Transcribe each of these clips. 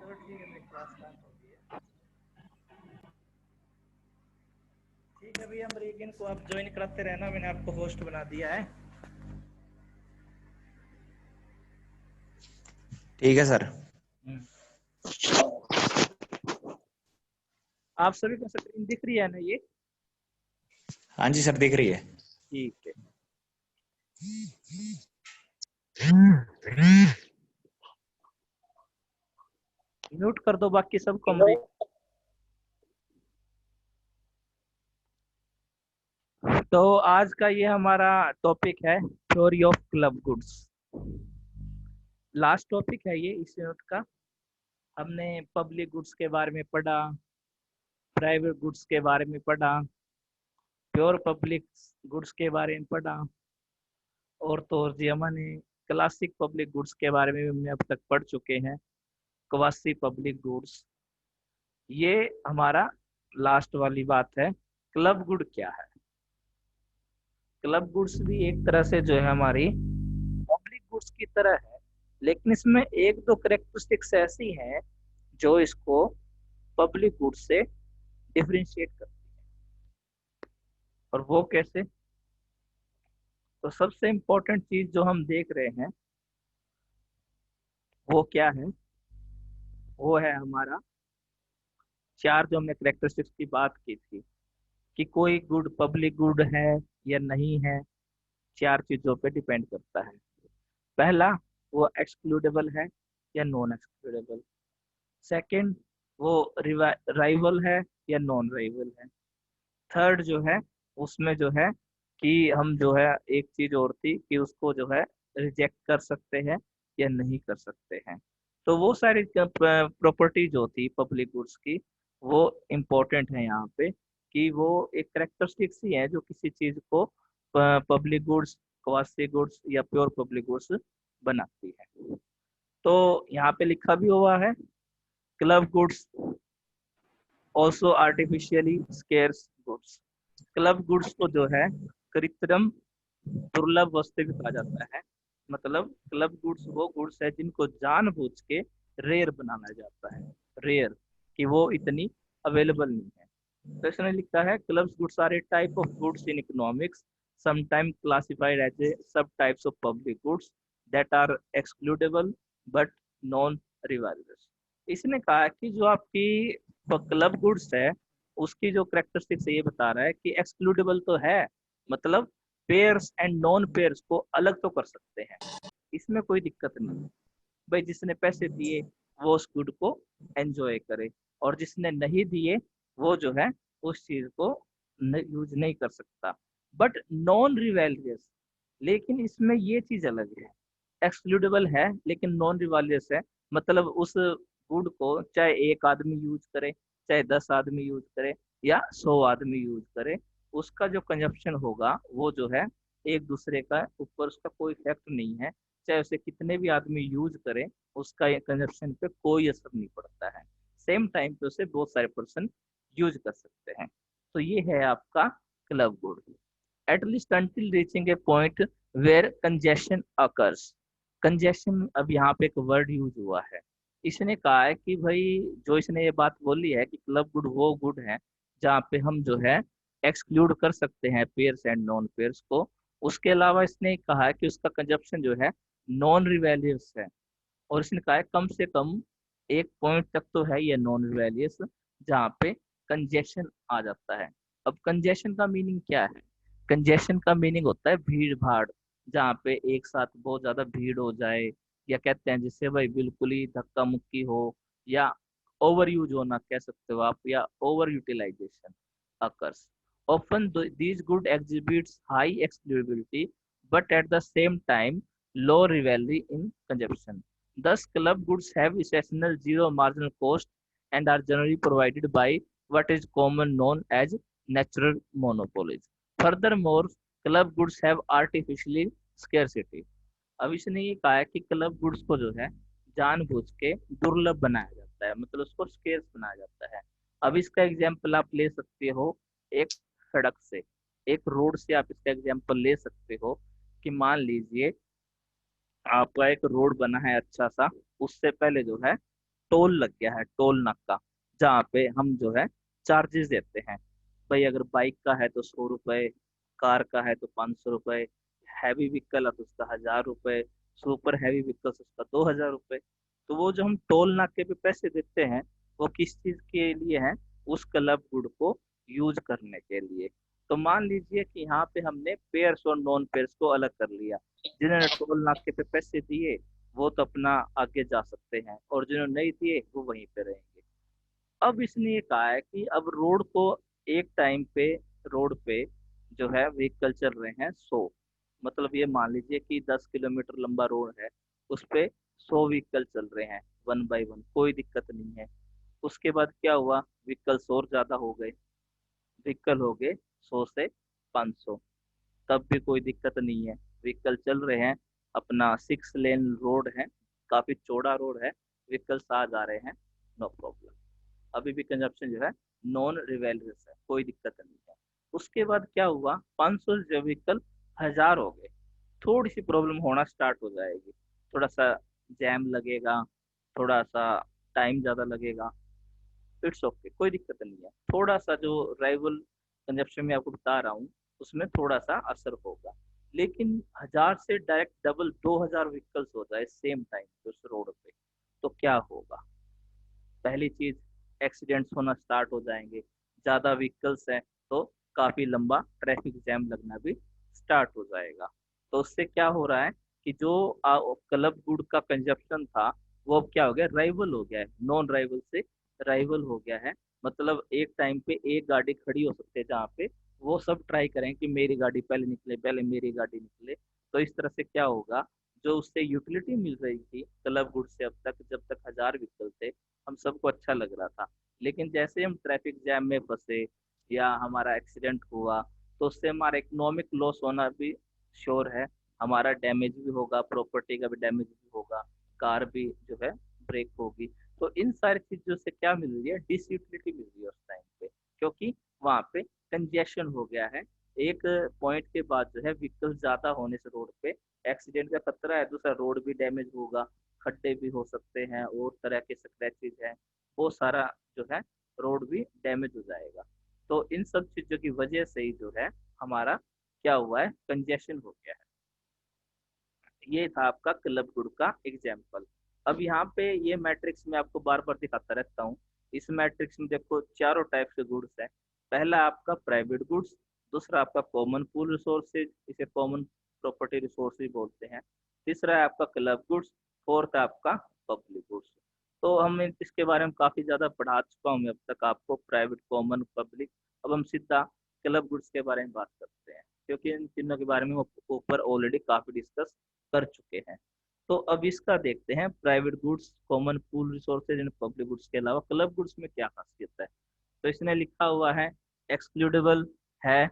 तो ठीक है, मेरी क्लास स्टार्ट हो गई है। ठीक है भैया, अमरीकन को आप ज्वाइन कराते रहना, मैंने आपको होस्ट बना दिया है। ठीक है सर। आप सभी को स्क्रीन दिख रही है ना ये? हाँ जी सर, दिख रही है। ठीक है। म्यूट कर दो बाकी सबको अमरीक। तो आज का ये हमारा टॉपिक है theory of club goods. Last topic है ये इस यूनिट का। हमने पब्लिक गुड्स के बारे में पढ़ा, प्राइवेट गुड्स के बारे में पढ़ा, प्योर पब्लिक गुड्स के बारे में पढ़ा, और तो और जी हमने क्लासिक पब्लिक गुड्स के बारे में भी हमने अब तक पढ़ चुके हैं, क्वासी पब्लिक गुड्स। ये हमारा लास्ट वाली बात है, क्लब गुड क्या है। क्लब गुड्स भी एक तरह से जो है हमारी पब्लिक गुड्स की तरह है, लेकिन इसमें एक दो करेक्टरिस्टिक्स ऐसी हैं जो इसको पब्लिक गुड्स से डिफरेंशिएट करती है। और वो कैसे? तो सबसे इम्पोर्टेंट चीज जो हम देख रहे हैं वो क्या है? वो है हमारा चार, जो हमने करेक्टरिस्टिक्स की बात की थी कि कोई गुड पब्लिक गुड है या नहीं है, चार चीजों पे डिपेंड करता है। पहला, वो एक्सक्लूडेबल है या नॉन एक्सक्लूडेबल। सेकंड, वो राइवल है या नॉन राइवल है। थर्ड जो है, उसमें जो है कि हम जो है, एक चीज और थी कि उसको जो है रिजेक्ट कर सकते हैं या नहीं कर सकते हैं। तो वो सारी प्रॉपर्टी जो थी पब्लिक गुड्स की, वो इम्पोर्टेंट है यहाँ पे, कि वो एक करेक्टरिस्टिक्स ही है जो किसी चीज को पब्लिक गुड्स, क्वासी गुड्स या प्योर पब्लिक गुड्स बनाती है। तो यहाँ पे लिखा भी हुआ है, club goods also artificially scarce goods. Club goods को जो है कृत्रिम दुर्लभ वस्तु भी कहा जाता है। मतलब क्लब गुड्स वो गुड्स है जिनको जानबूझ के रेयर बनाना जाता है, रेयर, कि वो इतनी अवेलेबल नहीं है। तो इसने लिखा है, club goods are a type of goods in economics sometime classified as a sub types of public goods that are excludable but non rivalable. इसने कहा कि जो आपकी क्लब गुड्स है उसकी जो करेक्टरिस्टिक्स ये बता रहा है कि एक्सक्लूडेबल तो है, मतलब पेयर्स एंड नॉन पेयर्स को अलग तो कर सकते हैं, इसमें कोई दिक्कत नहीं है। भाई जिसने पैसे दिए वो उस गुड को एंजॉय करे, और जिसने नहीं दिए वो जो है उस चीज को यूज नहीं कर सकता। बट नॉन रिवेलियस, लेकिन इसमें ये चीज अलग है। एक्सक्लूडेबल है लेकिन नॉन रिवालियस है, मतलब उस गुड को चाहे एक आदमी यूज करे, चाहे 10 आदमी यूज करे, या 100 आदमी यूज करे, उसका जो कंजप्शन होगा वो जो है एक दूसरे का ऊपर उसका कोई इफेक्ट नहीं है। चाहे उसे कितने भी आदमी यूज करें, उसका कंजप्शन पे कोई असर नहीं पड़ता है। सेम टाइम पे उसे बहुत सारे पर्सन यूज कर सकते हैं। तो ये है आपका club good, at least until reaching a point where congestion occurs. Congestion, अब यहाँ पे एक वर्ड यूज हुआ है। इसने कहा है कि भाई, जो इसने ये बात बोली है कि क्लब गुड वो गुड है जहाँ पे हम जो है एक्सक्लूड कर सकते हैं पेयर्स एंड नॉन पेयर्स को। उसके अलावा इसने कहा है कि उसका कंजप्शन जो है नॉन रिवेलियस है, और इसने कहा है कम से कम एक पॉइंट तक तो है ये नॉन रिवेलियस जहाँ पे कंजेशन आ जाता है। अब कंजेशन का मीनिंग क्या है? कंजेशन का मीनिंग होता है भीड़ भाड़, जहाँ पे एक साथ बहुत ज्यादा भीड़ हो जाए, या कहते हैं जिससे भाई बिल्कुल ही धक्का मुक्की हो, या ओवर यूज होना कह सकते हो आप, या over utilization occurs. Often these good exhibits high excludability but at the same time low rivalry in consumption. Thus, club goods have essential zero marginal cost and are generally provided by what is common known as natural monopolies. Furthermore, club goods have artificially scarcity. अब इसने ये कहा है कि club goods को जो है जानबूझ के दुर्लभ बनाया जाता है। जाता है, मतलब उसको स्केर्स बनाया जाता है। अब इसका एग्जाम्पल आप ले सकते हो एक सड़क से, एक रोड से आप इसका एग्जाम्पल ले सकते हो कि मान लीजिए आपका एक रोड बना है अच्छा सा, उससे पहले जो है टोल लग गया है, टोल नाका, जहाँ पे हम जो है चार्जेस देते हैं। भाई अगर बाइक का है तो 100 रुपए, कार का है तो 500 रुपए, हैवी व्हीकल है तो उसका 1000 रुपए, सुपर हैवी व्हीकल उसका 2000 रुपए। तो वो जो हम टोल नाके पे पैसे देते हैं, वो किस चीज के लिए है? उस क्लब गुड को यूज करने के लिए। तो मान लीजिए कि यहाँ पे हमने पेयर्स और नॉन पेयर्स को अलग कर लिया। जिन्होंने टोल नाके पे पैसे दिए वो तो अपना आगे जा सकते हैं, और जिन्होंने नहीं दिए वो वहीं पे रहेंगे। अब इसने ये कहा है कि अब रोड को एक टाइम पे, रोड पे जो है व्हीकल चल रहे हैं 100, मतलब ये मान लीजिए कि 10 किलोमीटर लंबा रोड है, उस पे 100 व्हीकल चल रहे हैं, वन बाय वन, कोई दिक्कत नहीं है। उसके बाद क्या हुआ? व्हीकल्स और ज्यादा हो गए, व्हीकल हो गए 100 से 500, तब भी कोई दिक्कत नहीं है, व्हीकल चल रहे हैं, अपना 6 लेन रोड है, काफी चौड़ा रोड है, व्हीकल्स आ जा रहे हैं, नो प्रॉब्लम। अभी भी कंजप्शन जो है नॉन रिवेलियस है, कोई दिक्कत नहीं है। उसके बाद क्या हुआ? 500 से व्हीकल 1000 हो गए, थोड़ी सी प्रॉब्लम होना स्टार्ट हो जाएगी, थोड़ा सा जैम लगेगा, थोड़ा सा टाइम ज्यादा लगेगा। इट्स ओके, कोई दिक्कत नहीं है। थोड़ा सा जो राइवल कंजप्शन में आपको बता रहा हूँ उसमें थोड़ा सा असर होगा, लेकिन 1000 से डायरेक्ट डबल 2000 व्हीकल्स हो जाए सेम टाइम पे उस रोड पे, तो क्या होगा? पहली चीज, एक्सीडेंट्स होना स्टार्ट हो जाएंगे, ज्यादा व्हीकल्स हैं तो काफी लंबा ट्रैफिक जैम लगना भी स्टार्ट हो जाएगा। तो उससे क्या हो रहा है कि जो क्लब गुड का कंजप्शन था वो अब क्या हो गया? राइवल हो गया है, नॉन राइवल से राइवल हो गया है। मतलब एक टाइम पे एक गाड़ी खड़ी हो सकती है जहाँ पे वो सब ट्राई करें कि मेरी गाड़ी पहले निकले, पहले मेरी गाड़ी निकले। तो इस तरह से क्या होगा, जो उससे यूटिलिटी मिल रही थी क्लब गुड से अब तक, जब तक 1000 व्हीकल थे, हम सबको अच्छा लग रहा था, लेकिन जैसे हम ट्रैफिक जैम में फंसे या हमारा एक्सीडेंट हुआ, तो उससे हमारा इकोनॉमिक लॉस होना भी श्योर है, हमारा डैमेज भी होगा, प्रॉपर्टी का भी डैमेज भी होगा, कार भी जो है ब्रेक होगी। तो इन सारी चीजों से क्या मिल रही है? डिसयूटिलिटी मिल रही है उस टाइम पे, क्योंकि वहां पे कंजेशन हो गया है। एक पॉइंट के बाद जो है व्हीकल ज्यादा होने से रोड पे एक्सीडेंट का खतरा है, दूसरा रोड भी डैमेज होगा, खड्डे भी हो सकते हैं और तरह के स्क्रैचेज हैं, वो सारा जो है रोड भी डैमेज हो जाएगा। तो इन सब चीजों की वजह से ही जो है हमारा क्या हुआ है? कंजेशन हो गया है। ये था आपका क्लब गुड का एग्जाम्पल। अब यहाँ पे ये मैट्रिक्स में आपको बार बार दिखाता रहता हूँ। इस मैट्रिक्स में देखो चारों टाइप के गुड्स हैं। पहला आपका प्राइवेट गुड्स, दूसरा आपका कॉमन पूल रिसोर्सेज, इसे कॉमन प्रॉपर्टी रिसोर्सेज बोलते हैं, तीसरा है आपका क्लब गुड्स, फोर्थ है आपका पब्लिक गुड्स। तो हम इसके बारे में काफी ज्यादा पढ़ा चुका हूँ मैं अब तक आपको, प्राइवेट, कॉमन, पब्लिक। अब हम सीधा क्लब गुड्स के बारे में बात करते हैं, क्योंकि इन तीनों के बारे में हम ऊपर ऑलरेडी काफी डिस्कस कर चुके हैं। तो अब इसका देखते हैं, private goods, common pool resources and public goods के अलावा क्लब गुड्स में क्या खासियत है। तो इसने लिखा हुआ है एक्सक्लूडेबल है,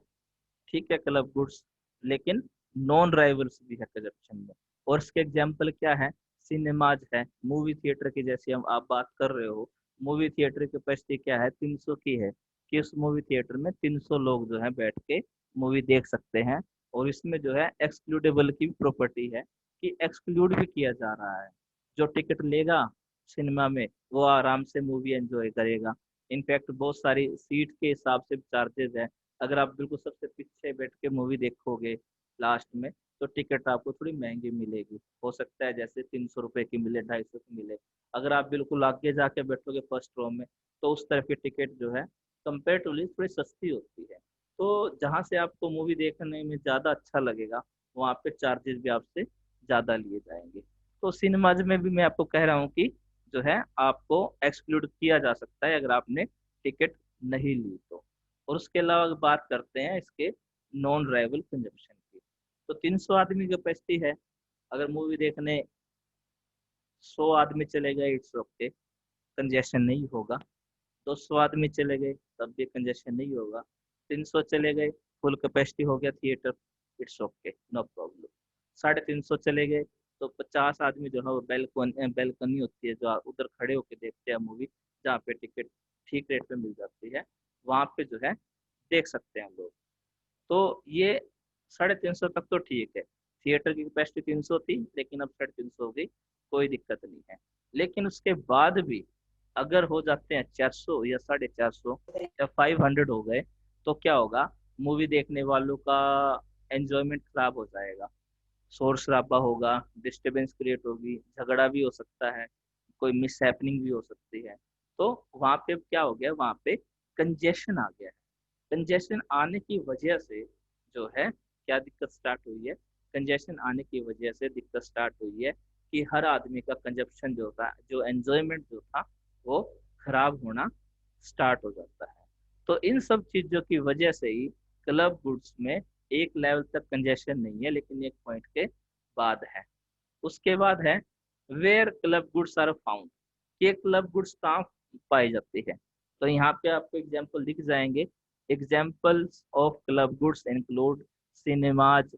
ठीक है, क्लब गुड्स, लेकिन नॉन राइवल्स भी है कंजप्शन में। और इसके एग्जाम्पल क्या है? सिनेमाज है, मूवी थिएटर की, जैसे हम आप बात कर रहे हो, मूवी थिएटर की कैपेसिटी क्या है? 300 की है, कि उस मूवी थिएटर में 300 लोग जो है बैठ के मूवी देख सकते हैं। और इसमें जो है एक्सक्लूडेबल की प्रॉपर्टी है कि एक्सक्लूड भी किया जा रहा है। जो टिकट लेगा सिनेमा में वो आराम से मूवी एंजॉय करेगा। इनफैक्ट बहुत सारी सीट के हिसाब से चार्जेस है। अगर आप बिल्कुल सबसे पीछे बैठ के मूवी देखोगे लास्ट में, तो टिकट आपको थोड़ी महंगी मिलेगी, हो सकता है जैसे 300 रुपए की मिले, 250 की मिले। अगर आप बिल्कुल आगे जाके बैठोगे फर्स्ट रो में, तो उस तरफ की टिकट जो है कंपेरेटिवली थोड़ी सस्ती होती है। तो जहाँ से आपको मूवी देखने में ज़्यादा अच्छा लगेगा, वहाँ पे चार्जेस भी आपसे ज़्यादा लिए जाएंगे। तो सिनेमाज में भी मैं आपको कह रहा हूँ कि जो है आपको एक्सक्लूड किया जा सकता है अगर आपने टिकट नहीं ली तो। और उसके अलावा बात करते हैं इसके नॉन राइवल कंजप्शन की। तो 300 आदमी की कैपेसिटी है, अगर मूवी देखने 100 आदमी चले गए, इट्स ओके, कंजेशन नहीं होगा। 200 आदमी चले गए तब भी कंजेशन नहीं होगा। 300 चले गए, फुल कैपेसिटी हो गया theatre, it's okay, no problem. 350 चले गए, तो 50 आदमी जो है वो बेलकनी होती है जो उधर खड़े होके देखते हैं मूवी, जहाँ पे टिकट ठीक रेट पे मिल जाती है, वहाँ पे जो है देख सकते हैं लोग। तो ये 350 तक तो ठीक है। थिएटर की कैपेसिटी 300 थी, लेकिन अब 350 हो गई, कोई दिक्कत नहीं है। लेकिन उसके बाद भी अगर हो जाते हैं 400 या 450 या 500 हो गए, तो क्या होगा, मूवी देखने वालों का एंजॉयमेंट खराब हो जाएगा। शोर शराबा होगा, डिस्टरबेंस क्रिएट होगी, झगड़ा भी हो सकता है, कोई मिस हैपनिंग भी हो सकती है। तो वहां पे क्या हो गया, वहां पे कंजेशन आ गया है। कंजेशन आने की वजह से जो है क्या दिक्कत स्टार्ट हुई है, कंजेशन आने की वजह से दिक्कत स्टार्ट हुई है कि हर आदमी का कंजप्शन जो था, जो एंजॉयमेंट जो था, वो खराब होना स्टार्ट हो जाता है। तो इन सब चीजों की वजह से ही क्लब गुड्स में एक लेवल तक कंजेशन नहीं है, लेकिन एक पॉइंट के बाद है। उसके बाद है where club goods are found, ये क्लब गुड्स कहाँ पाई जाती है। तो यहाँ पे आपको एग्जाम्पल दिख जाएंगे। Examples of club goods include cinemas,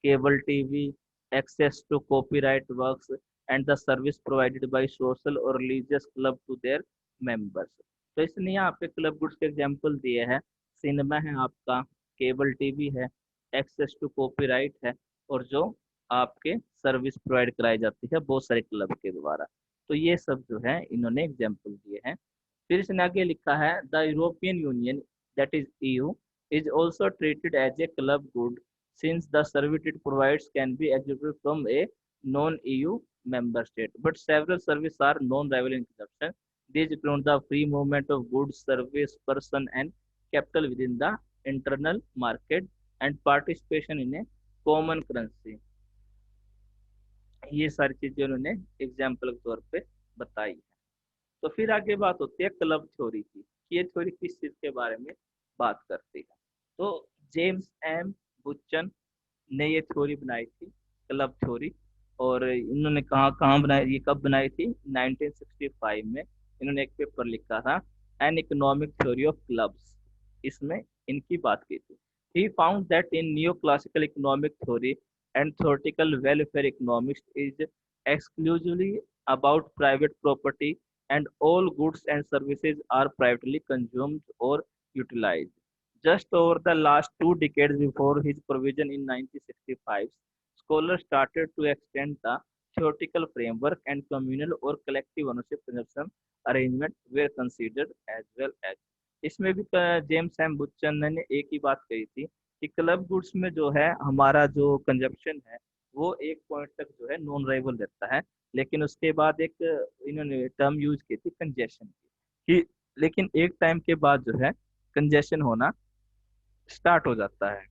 cable TV, access to copyright works and the service provided by social और religious club to their members. तो इसने यहाँ पे क्लब गुड्स के एग्जाम्पल दिए हैं। सिनेमा है आपका, केबल टीवी है, एक्सेस टू कॉपीराइट है, और जो आपके सर्विस प्रोवाइड कराई जाती है बहुत सारे क्लब के द्वारा। तो ये सब जो है इन्होंने एग्जाम्पल दिए हैं। फिर इसने आगे लिखा है the European union, that is EU, is also treated as a club good since the service it provides can be executed from a non-EU member state. But several services are non-rival in consumption. These include the free movement of goods, service, person, and capital within the internal market and participation in a common currency. ये सारी चीजें उन्होंने example के तौर पे बताई है। तो फिर आगे बात होती है क्लब थ्योरी की, कि ये थ्योरी किस चीज के बारे में बात करती है। तो जेम्स एम बुच्चन ने ये थ्योरी बनाई थी, क्लब थ्योरी। और इन्होंने कहाँ कहाँ बनाई, ये कब बनाई थी, 1965 में इन्होंने एक पेपर लिखा था, an economic theory of clubs. इसमें इनकी बात की थी। He found that in new classical economic theory and theoretical welfare economics is exclusively about private property and all goods and services are privately consumed or utilized. Just over the last 2 decades before his provision in 1965, scholars started to extend the theoretical framework and communal or collective ownership consumption arrangement were considered as well as। इसमें भी James M बुच्चन ने एक ही बात कही थी कि club goods में जो है हमारा जो कंजप्शन है वो एक पॉइंट तक जो है नॉन राइवल रहता है। लेकिन उसके बाद एक इन्होंने टर्म यूज की थी कंजेशन की, कि लेकिन एक टाइम के बाद जो है कंजेशन होना स्टार्ट हो जाता है।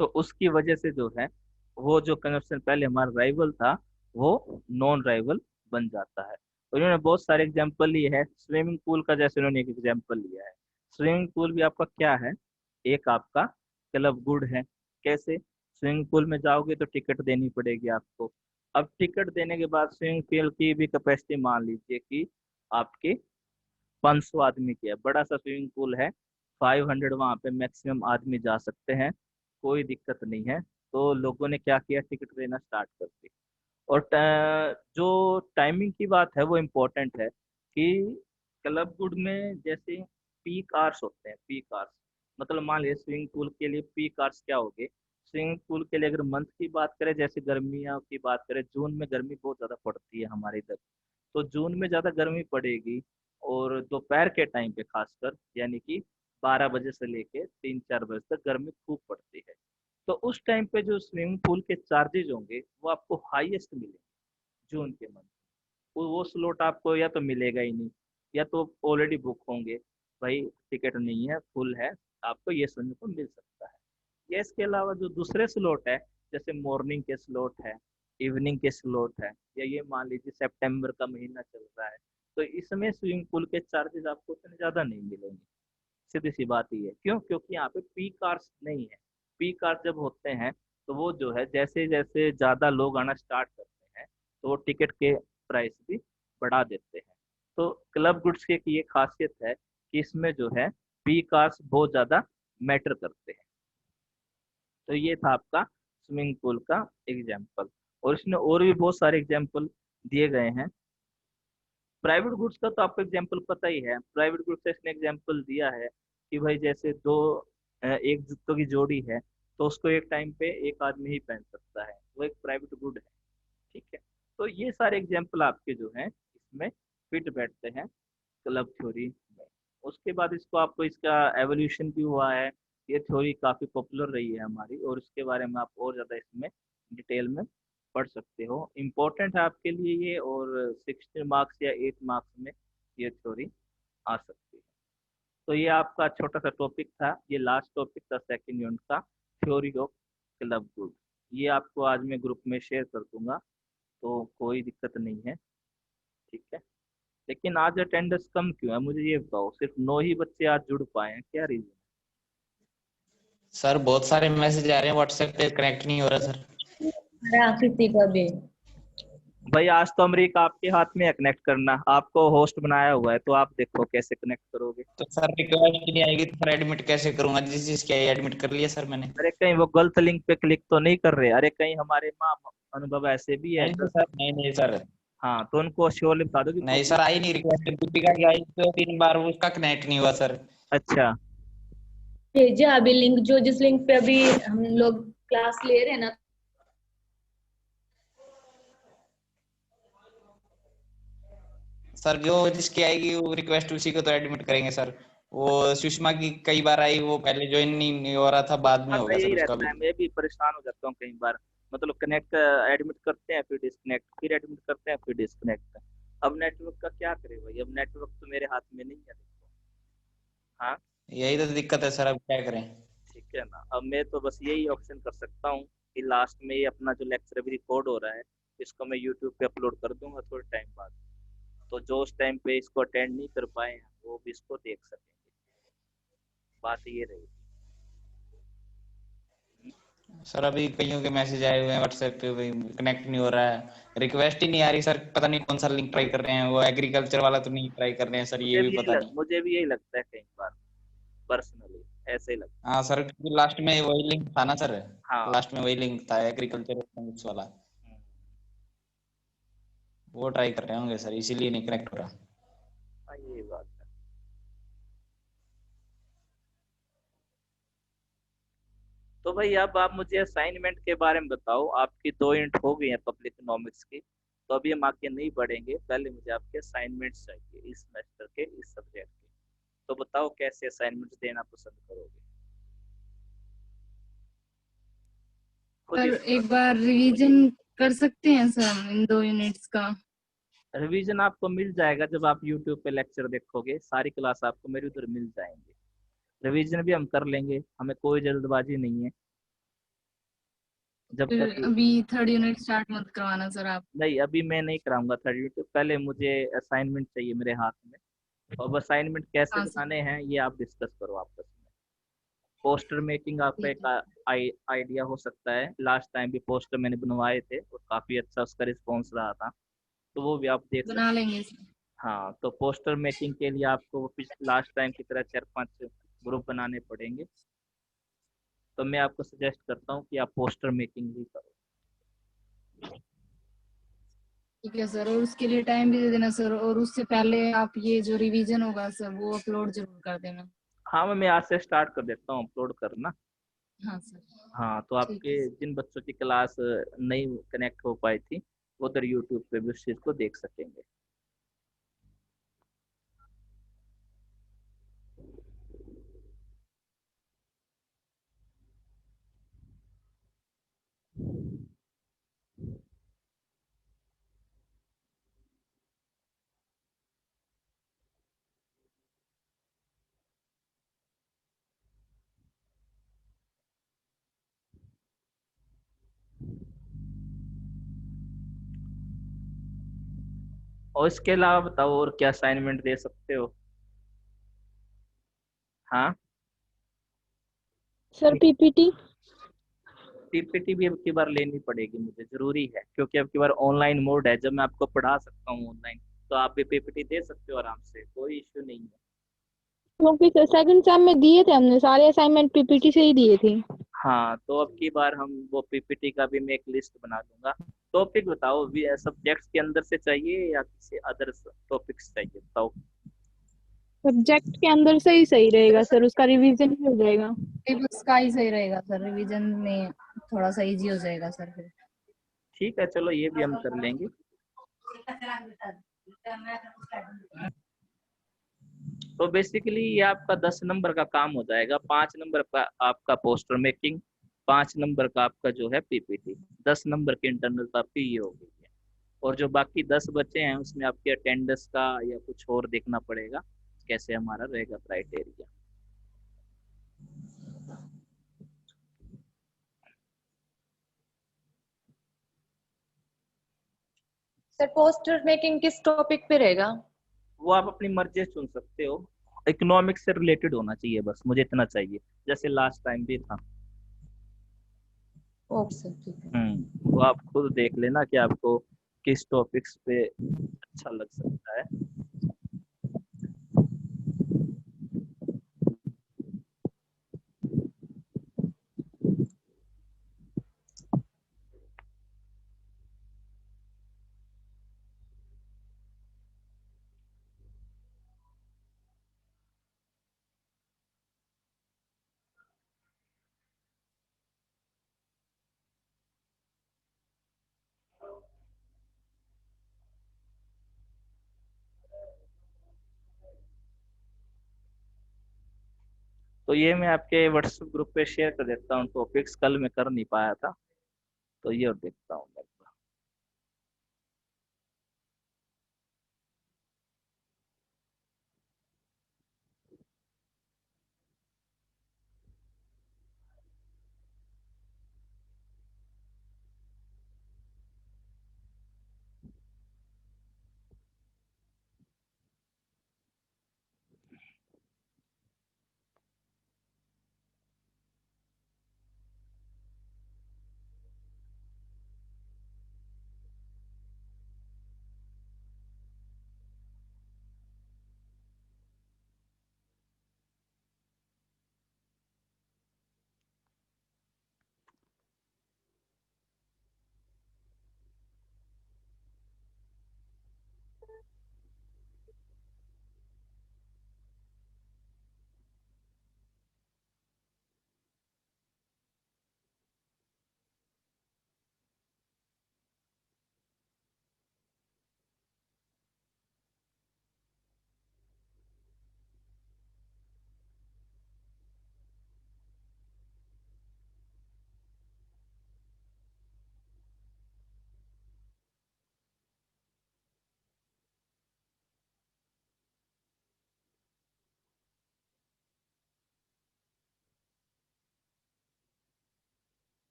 तो उसकी वजह से जो है वो जो कंजप्शन पहले हमारा राइवल था वो नॉन राइवल बन जाता है। और इन्होंने बहुत सारे एग्जाम्पल लिए है। स्विमिंग पूल का जैसे इन्होंने एक एग्जाम्पल लिया है। स्विमिंग पूल भी आपका क्या है, एक आपका क्लब गुड है। कैसे, स्विमिंग पूल में जाओगे तो टिकट देनी पड़ेगी आपको। अब टिकट देने के बाद स्विमिंग पूल की भी कैपेसिटी मान लीजिए कि आपकी 500 आदमी की है, बड़ा सा स्विमिंग पूल है, 500 वहां पे मैक्सिमम आदमी जा सकते हैं, कोई दिक्कत नहीं है। तो लोगों ने क्या किया, टिकट देना स्टार्ट कर दी। और जो टाइमिंग की बात है वो इम्पोर्टेंट है कि क्लब गुड में जैसे पीक आवर्स होते हैं, पीक आवर्स मतलब मान लीजिए स्विमिंग पूल के लिए पीक आवर्स क्या हो गए। स्विमिंग पूल के लिए अगर मंथ की बात करें, जैसे गर्मियों की बात करें, जून में गर्मी बहुत ज्यादा पड़ती है हमारे इधर, तो जून में ज्यादा गर्मी पड़ेगी। और दोपहर के टाइम पे खासकर, यानी कि 12 बजे से लेके 3-4 बजे तक गर्मी खूब पड़ती है। तो उस टाइम पे जो स्विमिंग पूल के चार्जेज होंगे वो आपको हाईएस्ट मिलेंगे जून के मंथ। वो स्लॉट आपको या तो मिलेगा ही नहीं, या तो ऑलरेडी बुक होंगे, भाई टिकट नहीं है, फुल है, आपको ये सुनने को मिल सकता है। या इसके अलावा जो दूसरे स्लॉट है, जैसे मॉर्निंग के स्लॉट है, इवनिंग के स्लॉट है, या ये मान लीजिए सितंबर का महीना चल रहा है, तो इसमें स्विमिंग पूल के चार्जेस आपको उतने ज्यादा नहीं मिलेंगे। सीधी सी बात ही है, क्यों, क्योंकि यहाँ पे पीक आवर्स नहीं है। पीक आवर्स जब होते हैं तो वो जो है जैसे जैसे ज्यादा लोग आना स्टार्ट करते हैं तो वो टिकट के प्राइस भी बढ़ा देते हैं। तो क्लब गुड्स की एक ये खासियत है कि इसमें जो है पीक आवर्स बहुत ज्यादा मैटर करते हैं। तो ये था आपका स्विमिंग पूल का एग्जाम्पल। और इसमें और भी बहुत सारे एग्जाम्पल दिए गए हैं। प्राइवेट गुड्स का तो आपको एग्जाम्पल पता ही है। प्राइवेट गुड्स का इसने एग्जाम्पल दिया है कि भाई जैसे एक जूतों की जोड़ी है, तो उसको एक टाइम पे एक आदमी ही पहन सकता है, वो एक प्राइवेट गुड है। ठीक है। तो ये सारे एग्जाम्पल आपके जो हैं इसमें फिट बैठते हैं क्लब थ्योरी में। उसके बाद इसको आपको इसका एवोल्यूशन भी हुआ है। ये थ्योरी काफी पॉपुलर रही है हमारी, और इसके बारे में आप और ज्यादा इसमें डिटेल में पढ़ सकते हो। इम्पोर्टेंट है आपके लिए ये, और 16 मार्क्स या 8 मार्क्स में ये थ्योरी आ सकती है। तो ये आपका छोटा सा टॉपिक था, ये लास्ट टॉपिक था सेकंड यूनिट का, थ्योरी ऑफ क्लब गुड। ये आपको आज मैं ग्रुप में शेयर कर दूंगा, तो कोई दिक्कत नहीं है। ठीक है। लेकिन आज अटेंडेंस कम क्यों है, मुझे ये बताओ। सिर्फ 9 ही बच्चे आज जुड़ पाए हैं, क्या रीजन? सर बहुत सारे मैसेज आ रहे हैं व्हाट्सएप पे, कनेक्ट नहीं हो रहा सर। किसी का भी। भाई आज तो अमरीका आपके हाथ में है कनेक्ट करना, आपको होस्ट बनाया हुआ है, तो आप देखो कैसे कनेक्ट करोगे। तो सर रिक्वेस्ट नहीं आएगी तो सर एडमिट कैसे करूंगा? जिस चीज की आई एडमिट कर लिया सर मैंने। अरे कहीं वो गलत लिंक पे क्लिक तो नहीं कर रहे? अरे कहीं हमारे माँ अनुभव ऐसे भी है नहीं तो गलत। सर, नहीं नहीं सर, हाँ तो उनको श्योरली बता दो कि नहीं सर, आई नहीं रिक्वेस्ट। दीपिका की आई तो 3 बार, वो उसका कनेक्ट नहीं हुआ सर। अच्छा। भेजा अभी लिंक, जो जिस लिंक पे अभी हम लोग क्लास ले रहे हैं ना। सर जो जिसकी आएगी वो रिक्वेस्ट उसी को तो एडमिट करेंगे सर। वो सुषमा की कई बार आई, वो पहले ज्वाइन नहीं हो रहा था, बाद में हाँ हो तो गया सर यही उसका रहता भी। है, मैं भी परेशान हो जाता हूँ कई बार। मतलब कनेक्ट एडमिट करते हैं, फिर डिस्कनेक्ट, फिर एडमिट करते हैं, फिर डिस्कनेक्ट। अब नेटवर्क का क्या करे भाई, अब नेटवर्क तो मेरे हाथ में नहीं है, देखो। हाँ। यही तो दिक्कत है सर, अब क्या करें। ठीक है ना, अब मैं तो बस यही ऑप्शन कर सकता हूँ कि लास्ट में ये अपना जो लेक्चर अभी रिकॉर्ड हो रहा है, इसको मैं यूट्यूब पे अपलोड कर दूंगा थोड़े टाइम बाद। तो जो उस टाइम पे इसको अटेंड नहीं कर पाए हैं वो भी इसको देख सकेंगे। बात ये रही। सर अभी कईयों के मैसेज आए हुए हैं व्हाट्सएप पे, भाई कनेक्ट नहीं हो रहा है, रिक्वेस्ट ही नहीं आ रही सर। पता नहीं कौन सा लिंक ट्राई कर रहे हैं, वो एग्रीकल्चर वाला तो नहीं ट्राई कर रहे हैं सर, ये भी पता नहीं। मुझे भी यही लगता है कई बार, पर्सनली ऐसे ही लगता हाँ सर, क्योंकि लास्ट में वही लिंक था ना सर। है। हाँ। लास्ट में वही लिंक था एग्रीकल्चर वाला, वो ट्राई कर रहे होंगे सर, इसीलिए नहीं कनेक्ट हो रहा। हाँ ये बात है। तो भाई अब आप मुझे असाइनमेंट के बारे में बताओ। आपकी 2 यूनिट हो गई है पब्लिक इकोनॉमिक्स की, तो अभी हम आगे नहीं बढ़ेंगे, पहले मुझे आपके असाइनमेंट्स चाहिए इस सेमेस्टर के, इस सब्जेक्ट के। तो बताओ कैसे असाइनमेंट्स देना पसंद करोगे, खुद ही पर बता एक दो। बार रिवीजन कर सकते हैं सर हम इन 2 यूनिट्स का? रिवीजन आपको मिल जाएगा जब आप यूट्यूब पे लेक्चर देखोगे, सारी क्लास आपको मेरी उधर मिल जाएंगे। रिवीजन भी हम कर लेंगे, हमें कोई जल्दबाजी नहीं है। जब फिर तक अभी 3rd यूनिट स्टार्ट मत करवाना सर आप। नहीं, अभी मैं नहीं कराऊंगा 30 यूनिट, पहले मुझे असाइनमेंट चाहिए मेरे हाथ में। अब असाइनमेंट कैसे हाँ सर, बनाने हैं ये आप डिस्कस करो आपस में। पोस्टर मेकिंग आपका ठीक एक है। आइडिया हो सकता है। लास्ट टाइम भी पोस्टर मैंने बनवाए थे और काफी अच्छा उसका रिस्पॉन्स रहा था, तो वो भी आप देख बना सकते लेंगे सर। हैं। हाँ तो पोस्टर मेकिंग के लिए आपको लास्ट टाइम की तरह 4-5 ग्रुप बनाने पड़ेंगे। तो मैं आपको सजेस्ट करता हूँ कि आप पोस्टर मेकिंग ही करो। ठीक है सर, और उसके लिए टाइम भी दे देना सर, और उससे पहले आप ये जो रिवीजन होगा सर वो अपलोड जरूर कर देना। हाँ मैं आज से स्टार्ट कर देता हूँ अपलोड करना। हाँ सर। हाँ तो ठीक है आपके सर। जिन बच्चों की क्लास नहीं कनेक्ट हो पाई थी, वो उधर यूट्यूब पे भी उस चीज़ को देख सकेंगे। और इसके अलावा बताओ और क्या असाइनमेंट दे सकते हो? हाँ। Sir PPT. पीपीटी भी अब की बार लेनी पड़ेगी मुझे, जरूरी है, क्योंकि अब की बार ऑनलाइन मोड है। जब मैं आपको पढ़ा सकता हूँ ऑनलाइन, तो आप भी पीपीटी दे सकते हो आराम से, कोई इश्यू नहीं है। क्योंकि सेकंड सेम में दिए थे हमने सारे असाइनमेंट पीपीटी से ही दिए थे। हाँ तो अब की बार हम वो पीपीटी का भी मैं एक लिस्ट बना दूंगा। टॉपिक बताओ, भी सब्जेक्ट्स के अंदर से चाहिए या किसी अदर टॉपिक्स चाहिए, बताओ। सब्जेक्ट के अंदर से ही सही रहेगा सर, उसका रिवीजन भी हो जाएगा। सिलेबस का ही सही रहेगा सर, रिवीजन में थोड़ा सा इजी हो जाएगा सर फिर। ठीक है, चलो ये भी हम कर लेंगे। तो बेसिकली ये आपका 10 नंबर का काम हो जाएगा। 5 नंबर का आपका पोस्टर मेकिंग, 5 नंबर का आपका जो है पीपीटी, 10 नंबर की इंटरनल तो आपकी ये हो गई है। और जो बाकी 10 बचे हैं उसमें आपके अटेंडेंस का या कुछ और देखना पड़ेगा, कैसे हमारा रहेगा क्राइटेरिया। सर पोस्टर मेकिंग किस टॉपिक पे रहेगा? वो आप अपनी मर्जी से चुन सकते हो। इकोनॉमिक्स से रिलेटेड होना चाहिए, बस मुझे इतना चाहिए, जैसे लास्ट टाइम भी था। ओके सर, ठीक है। वो आप खुद देख लेना कि आपको किस टॉपिक्स पे अच्छा लग सकता है। तो ये मैं आपके व्हाट्सएप ग्रुप पे शेयर कर देता हूँ टॉपिक्स, कल मैं कर नहीं पाया था, तो ये और देखता हूँ मैं।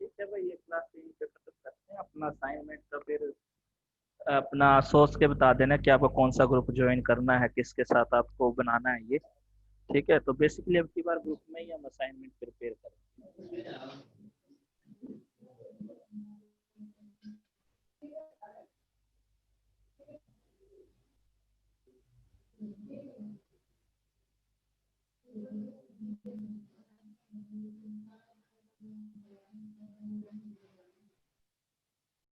ठीक है भाई, ये क्लास यहीं पे खत्म करते हैं, अपना असाइनमेंट का फिर अपना सोच के बता देना कि आपको कौन सा ग्रुप ज्वाइन करना है, किसके साथ आपको बनाना है ये। ठीक है, तो बेसिकली अब की बार ग्रुप में ही हम असाइनमेंट प्रिपेयर करें।